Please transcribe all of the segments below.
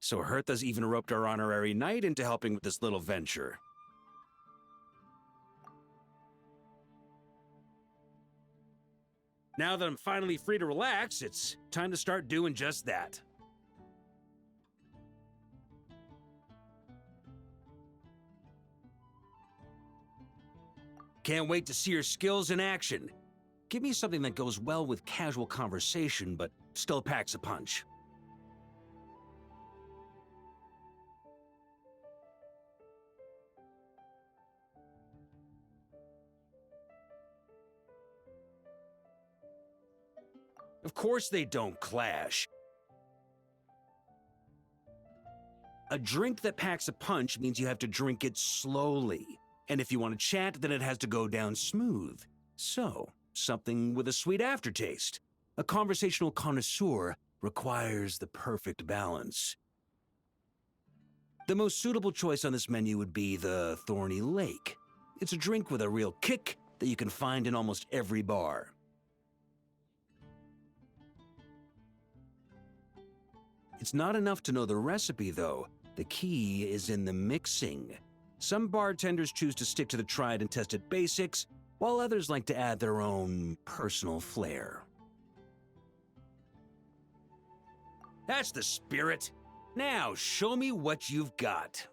So Hertha's even roped our honorary knight into helping with this little venture. Now that I'm finally free to relax, it's time to start doing just that. Can't wait to see your skills in action. Give me something that goes well with casual conversation, but still packs a punch. Of course they don't clash. A drink that packs a punch means you have to drink it slowly. And if you want to chat, then it has to go down smooth. So, something with a sweet aftertaste. A conversational connoisseur requires the perfect balance. The most suitable choice on this menu would be the Thorny Lake. It's a drink with a real kick that you can find in almost every bar. It's not enough to know the recipe, though. The key is in the mixing. Some bartenders choose to stick to the tried and tested basics, while others like to add their own personal flair. That's the spirit. Now show me what you've got.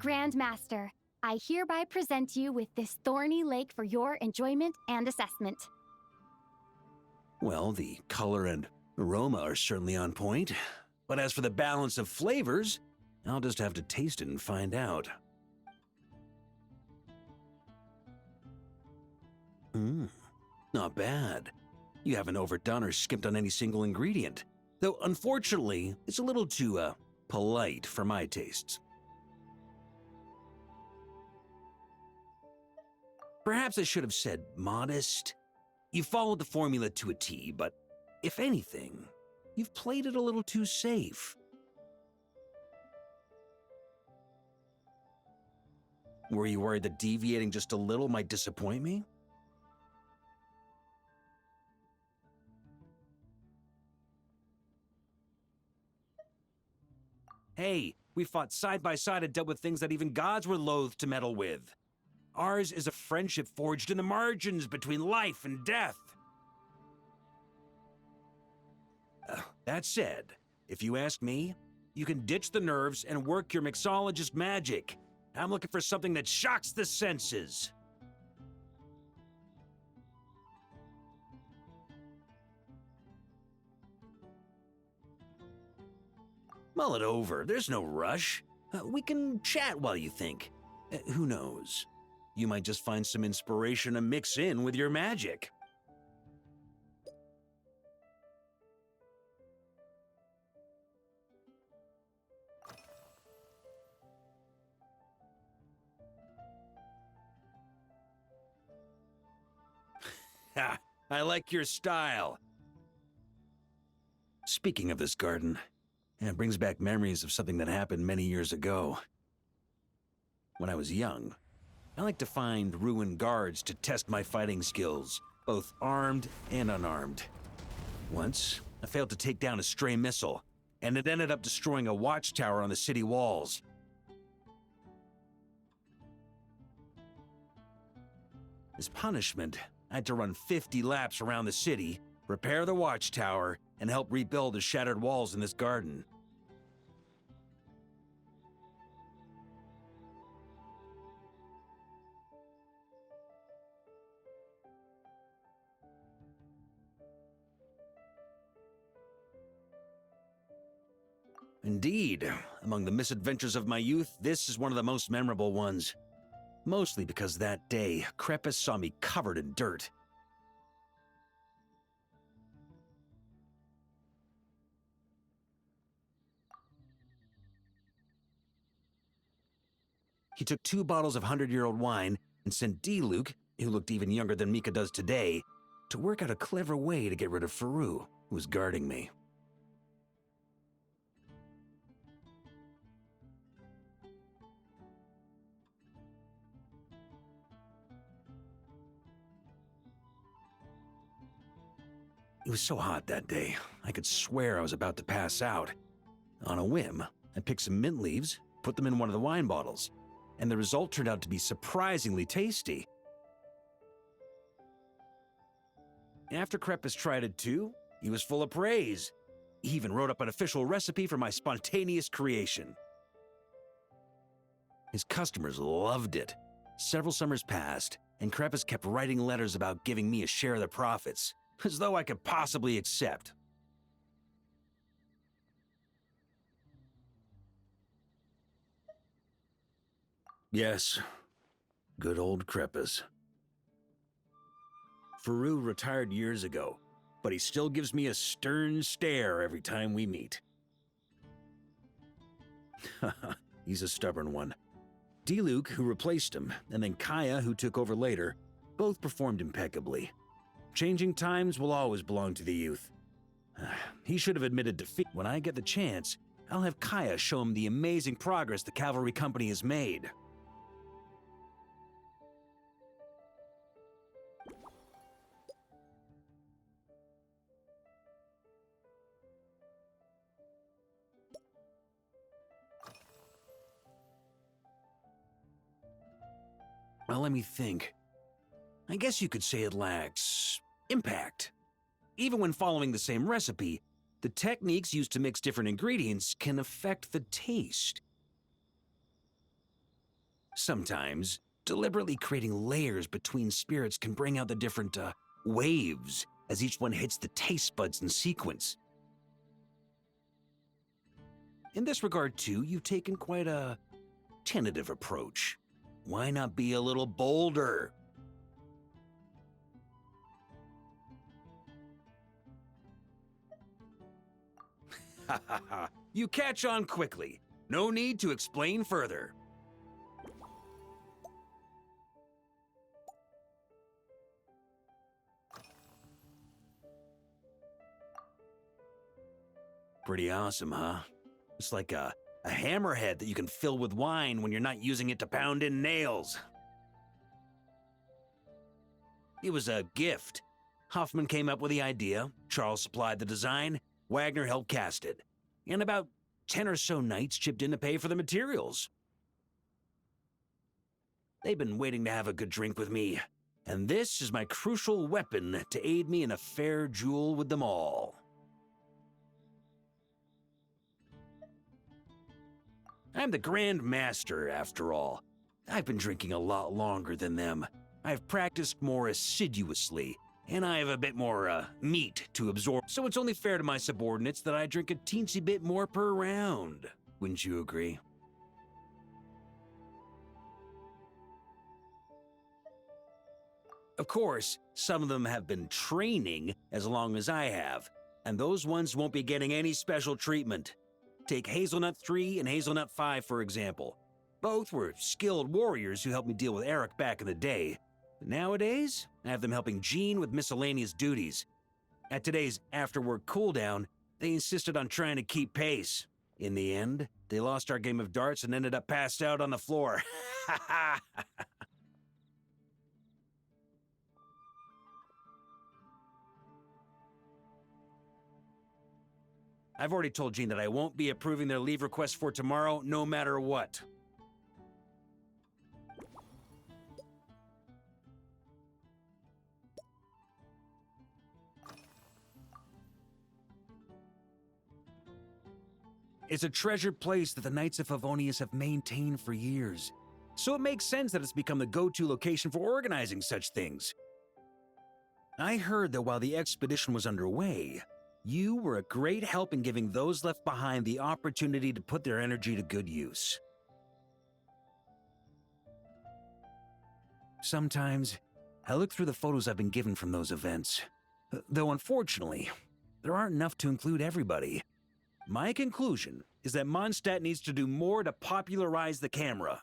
Grand Master, I hereby present you with this thorny lake for your enjoyment and assessment. Well, the color and aroma are certainly on point. But as for the balance of flavors, I'll just have to taste it and find out. Not bad. You haven't overdone or skimped on any single ingredient. Though, unfortunately, it's a little too, polite for my tastes. Perhaps I should have said modest. You followed the formula to a T, but if anything, you've played it a little too safe. Were you worried that deviating just a little might disappoint me? Hey, we fought side by side and dealt with things that even gods were loath to meddle with. Ours is a friendship forged in the margins between life and death. That said, if you ask me, you can ditch the nerves and work your mixologist magic. I'm looking for something that shocks the senses. Mull it over, there's no rush. We can chat while you think. Who knows? You might just find some inspiration to mix in with your magic. I like your style. Speaking of this garden, it brings back memories of something that happened many years ago. When I was young, I liked to find ruined guards to test my fighting skills, both armed and unarmed. Once, I failed to take down a stray missile, and it ended up destroying a watchtower on the city walls. As punishment, I had to run 50 laps around the city, repair the watchtower, and help rebuild the shattered walls in this garden. Indeed, among the misadventures of my youth, this is one of the most memorable ones. Mostly because that day, Crepus saw me covered in dirt. He took 2 bottles of 100-year-old wine and sent D-Luke, who looked even younger than Mika does today, to work out a clever way to get rid of Faru, who was guarding me. It was so hot that day, I could swear I was about to pass out. On a whim, I picked some mint leaves, put them in one of the wine bottles, and the result turned out to be surprisingly tasty. After Crepus tried it too, he was full of praise. He even wrote up an official recipe for my spontaneous creation. His customers loved it. Several summers passed, and Crepus kept writing letters about giving me a share of the profits, as though I could possibly accept. Yes, good old Crepus. Faru retired years ago, but he still gives me a stern stare every time we meet. He's a stubborn one. D-Luke, who replaced him, and then Kaya, who took over later, both performed impeccably. Changing times will always belong to the youth. He should have admitted defeat. When I get the chance, I'll have Kaya show him the amazing progress the cavalry company has made. Well, let me think. I guess you could say it lacks impact. Even when following the same recipe, the techniques used to mix different ingredients can affect the taste. Sometimes, deliberately creating layers between spirits can bring out the different waves as each one hits the taste buds in sequence. In this regard, too, you've taken quite a tentative approach. Why not be a little bolder? Ha ha ha. You catch on quickly. No need to explain further. Pretty awesome, huh? It's like a hammerhead that you can fill with wine when you're not using it to pound in nails. It was a gift. Hoffman came up with the idea, Charles supplied the design, Wagner helped cast it, and about 10 or so knights chipped in to pay for the materials. They've been waiting to have a good drink with me, and this is my crucial weapon to aid me in a fair duel with them all. I'm the Grand Master, after all. I've been drinking a lot longer than them. I've practiced more assiduously, and I have a bit more, meat to absorb. So it's only fair to my subordinates that I drink a teensy bit more per round. Wouldn't you agree? Of course, some of them have been training as long as I have, and those ones won't be getting any special treatment. Take Hazelnut 3 and Hazelnut 5, for example. Both were skilled warriors who helped me deal with Eric back in the day. Nowadays, I have them helping Jean with miscellaneous duties. At today's after-work cooldown, they insisted on trying to keep pace. In the end, they lost our game of darts and ended up passed out on the floor. I've already told Jean that I won't be approving their leave request for tomorrow, no matter what. It's a treasured place that the Knights of Favonius have maintained for years, so it makes sense that it's become the go-to location for organizing such things. I heard that while the expedition was underway, you were a great help in giving those left behind the opportunity to put their energy to good use. Sometimes, I look through the photos I've been given from those events, though unfortunately, there aren't enough to include everybody. My conclusion is that Mondstadt needs to do more to popularize the camera.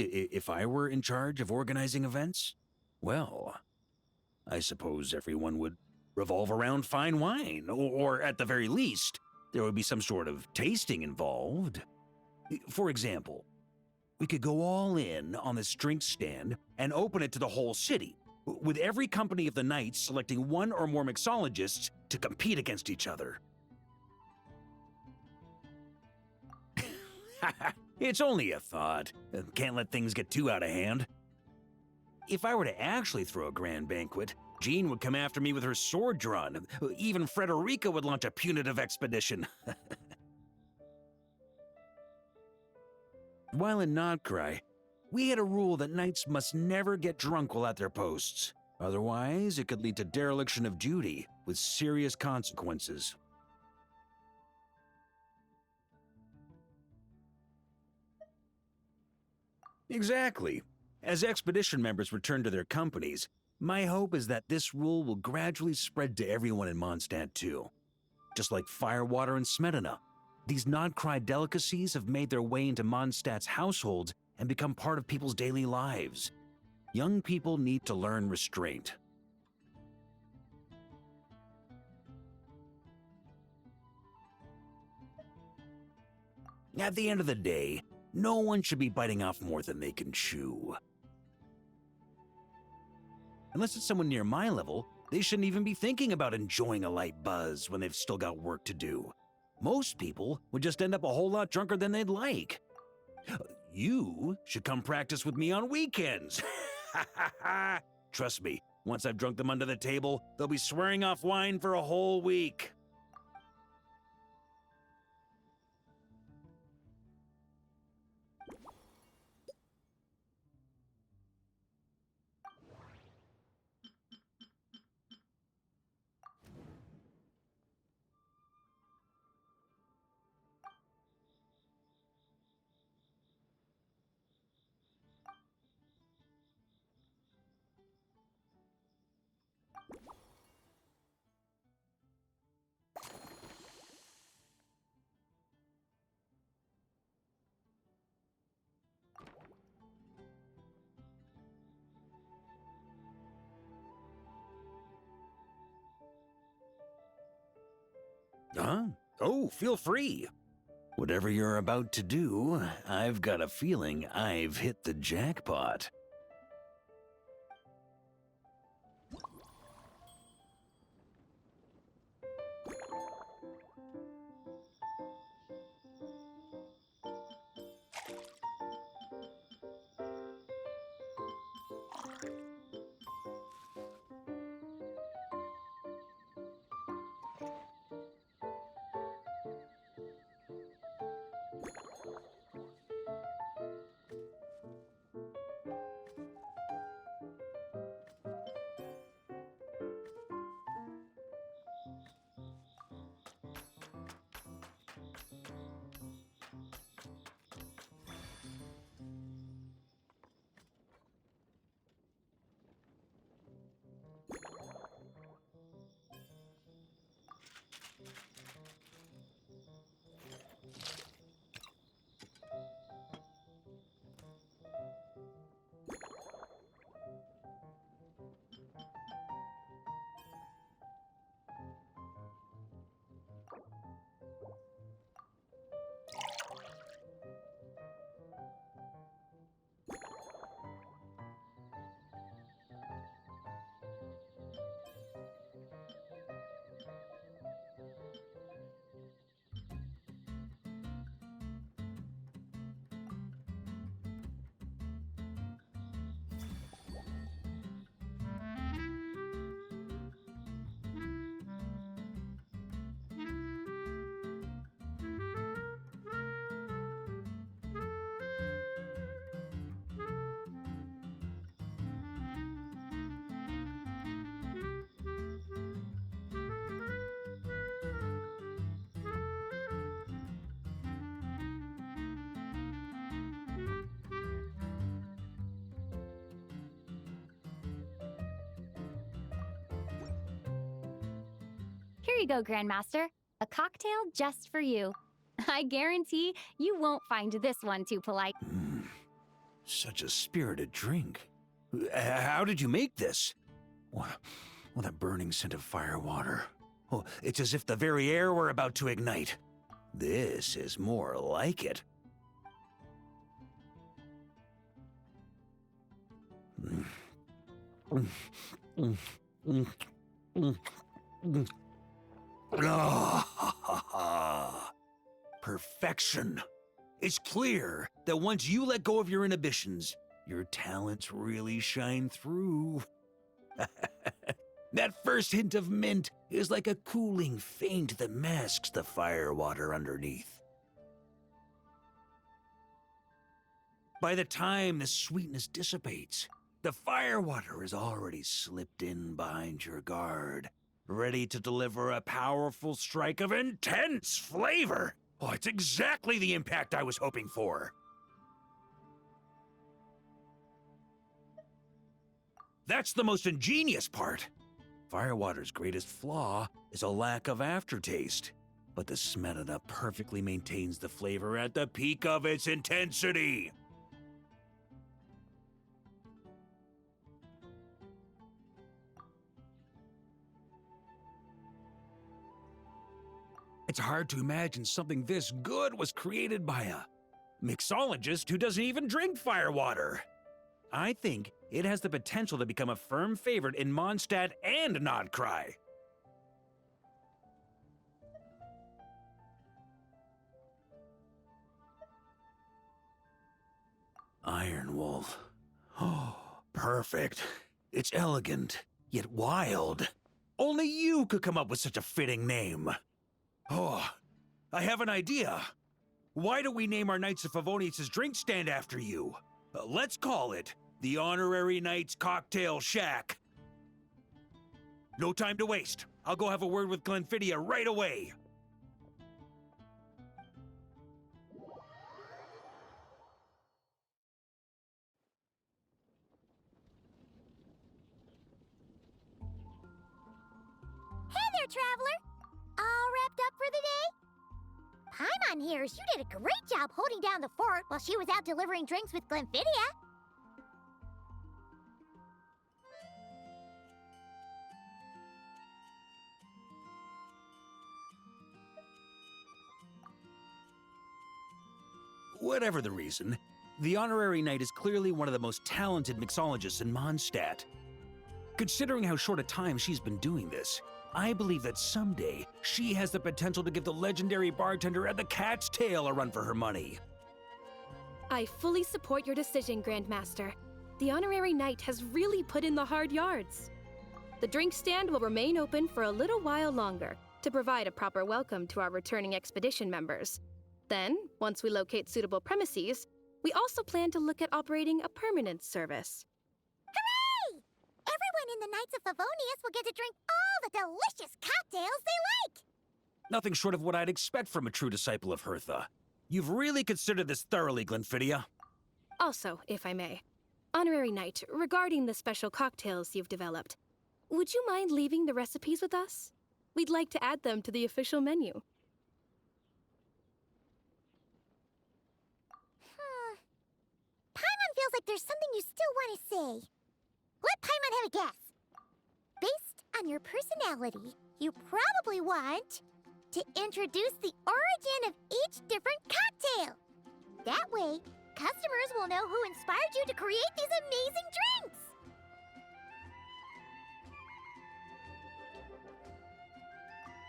If I were in charge of organizing events, well, I suppose everyone would revolve around fine wine, or at the very least, there would be some sort of tasting involved. For example, we could go all in on this drink stand and open it to the whole city, with every company of the Knights selecting one or more mixologists to compete against each other. It's only a thought. Can't let things get too out of hand. If I were to actually throw a grand banquet, Jean would come after me with her sword drawn. Even Frederica would launch a punitive expedition. While in Notcry, we had a rule that knights must never get drunk while at their posts. Otherwise, it could lead to dereliction of duty, with serious consequences. Exactly. As expedition members return to their companies, my hope is that this rule will gradually spread to everyone in Mondstadt too. Just like firewater and Smedina, these Notcry delicacies have made their way into Mondstadt's households and become part of people's daily lives. Young people need to learn restraint. At the end of the day, no one should be biting off more than they can chew. Unless it's someone near my level, they shouldn't even be thinking about enjoying a light buzz when they've still got work to do. Most people would just end up a whole lot drunker than they'd like. You should come practice with me on weekends. Trust me, Once I've drunk them under the table, they'll be swearing off wine for a whole week. Huh? Oh, feel free. Whatever you're about to do, I've got a feeling I've hit the jackpot. Here you go, Grandmaster. A cocktail just for you. I guarantee you won't find this one too polite. Such a spirited drink. How did you make this? What a burning scent of firewater. Oh, it's as if the very air were about to ignite. This is more like it. Perfection. It's clear that once you let go of your inhibitions, your talents really shine through. That first hint of mint is like a cooling feint that masks the firewater underneath. By the time the sweetness dissipates, the firewater is already slipped in behind your guard, ready to deliver a powerful strike of intense flavor. Oh, it's exactly the impact I was hoping for. That's the most ingenious part. Firewater's greatest flaw is a lack of aftertaste, but the Smetana perfectly maintains the flavor at the peak of its intensity. It's hard to imagine something this good was created by a mixologist who doesn't even drink firewater. I think it has the potential to become a firm favorite in Mondstadt and Nodcry. Iron Wolf. Oh, perfect. It's elegant, yet wild. Only you could come up with such a fitting name. Oh, I have an idea. Why don't we name our Knights of Favonius' drink stand after you? Let's call it the Honorary Knights Cocktail Shack. No time to waste. I'll go have a word with Glenfiddich right away. Hey there, traveler! All wrapped up for the day? Paimon hears you did a great job holding down the fort while she was out delivering drinks with Glenfiddich. Whatever the reason, the Honorary Knight is clearly one of the most talented mixologists in Mondstadt. Considering how short a time she's been doing this, I believe that someday she has the potential to give the legendary bartender at the Cat's Tail a run for her money. I fully support your decision, Grand Master. The Honorary Knight has really put in the hard yards. The drink stand will remain open for a little while longer to provide a proper welcome to our returning expedition members. Then, once we locate suitable premises, we also plan to look at operating a permanent service. Hooray! Everyone in the Knights of Favonius will get to drink all the delicious cocktails they like! Nothing short of what I'd expect from a true disciple of Hertha. You've really considered this thoroughly, Glenfiddich. Also, if I may, Honorary Knight, regarding the special cocktails you've developed, would you mind leaving the recipes with us? We'd like to add them to the official menu. Paimon feels like there's something you still want to say. Let Paimon have a guess. Based on your personality, you probably want to introduce the origin of each different cocktail. That way, customers will know who inspired you to create these amazing drinks.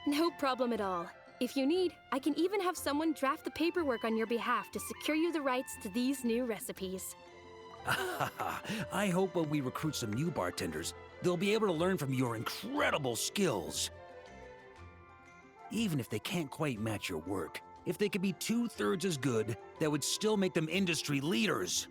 No problem at all. If you need, I can even have someone draft the paperwork on your behalf to secure you the rights to these new recipes. I hope when we recruit some new bartenders, they'll be able to learn from your incredible skills. Even if they can't quite match your work, if they could be 2/3 as good, that would still make them industry leaders.